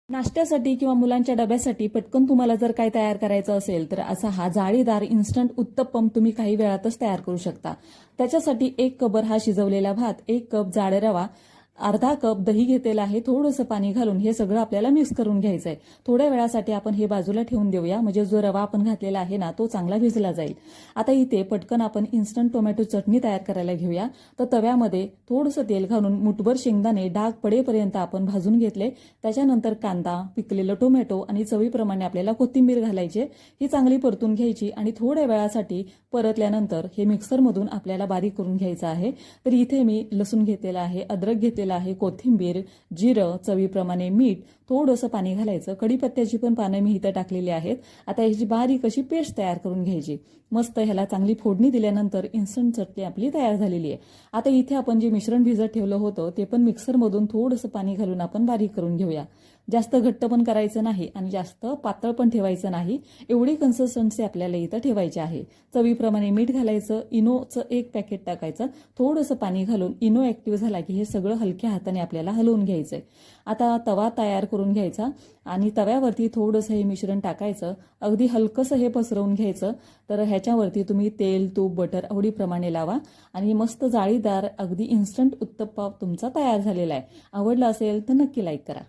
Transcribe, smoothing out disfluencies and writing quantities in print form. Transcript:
नाश्त्यासाठी किंवा मुलांच्या डब्यासाठी पटकन तुम्हाला जर काय तयार करायचं असेल तर असा हा जाळीदार इन्स्टंट उत्तप्पम तुम्ही काही वेळातच तयार करू शकता। त्याच्यासाठी 1 कप हा शिजवलेला भात, 1 कप जाड रवा, अर्धा कप दही घेतलेला आहे, थोडंसं पाणी घालून हे सगळं आपल्याला मिक्स करून घ्यायचं आहे। थोड्या वेळासाठी आपण हे बाजूला ठेवून देऊया, म्हणजे जो रवा आपण घातलेला आहे ना तो चांगला भिजला जाईल। आता इथे पटकन आपण इन्स्टंट टोमॅटो चटणी तयार करायला घेऊया। तर तव्यामध्ये थोडंसं तेल घालून मुठभर शेंगदाणे डाग पडेपर्यंत आपण भाजून घेतले। त्याच्यानंतर कांदा, पिकलेलं टोमॅटो आणि चवीप्रमाणे आपल्याला कोथिंबीर घालायची, ही चांगली परतून घ्यायची आणि थोड्या वेळासाठी परतल्यानंतर हे मिक्सरमधून आपल्याला बारीक करून घ्यायचं आहे। तर इथे मी लसूण घेतलेला आहे, अद्रक घेतलेला आहे, कोथिंबीर, जिरं, चवीप्रमाणे मीठ, थोडंसं पाणी घालायचं। कढीपत्त्याची पण पानं मी इथं टाकलेली आहेत। आता ह्याची बारीक अशी पेस्ट तयार करून घ्यायची। मस्त ह्याला चांगली फोडणी दिल्यानंतर इन्स्टंट चटणी आपली तयार झालेली आहे। आता इथे आपण जे मिश्रण भिजत ठेवलं होतं ते पण मिक्सरमधून थोडंसं पाणी घालून आपण बारीक करून घेऊया। जास्त घट्ट पण करायचं नाही आणि जास्त पातळ पण ठेवायचं नाही, एवढी कन्सिस्टन्सी आपल्याला इथं ठेवायची आहे। चवीप्रमाणे मीठ घालायचं, इनोचं 1 पॅकेट टाकायचं, थोडंसं पाणी घालून इनो ऍक्टिव्ह झाला की हे सगळं हलक्या हाताने आपल्याला हलवून घ्यायचंय। आता तवा तयार करून घ्यायचा आणि तव्यावरती थोडंसं हे मिश्रण टाकायचं, अगदी हलकंसं हे पसरवून घ्यायचं। तर ह्याच्यावरती तुम्ही तेल, तूप, बटर आवडीप्रमाणे लावा आणि मस्त जाळीदार अगदी इन्स्टंट उत्तप्पा तुमचा तयार झालेला आहे। आवडला असेल तर नक्की लाईक करा।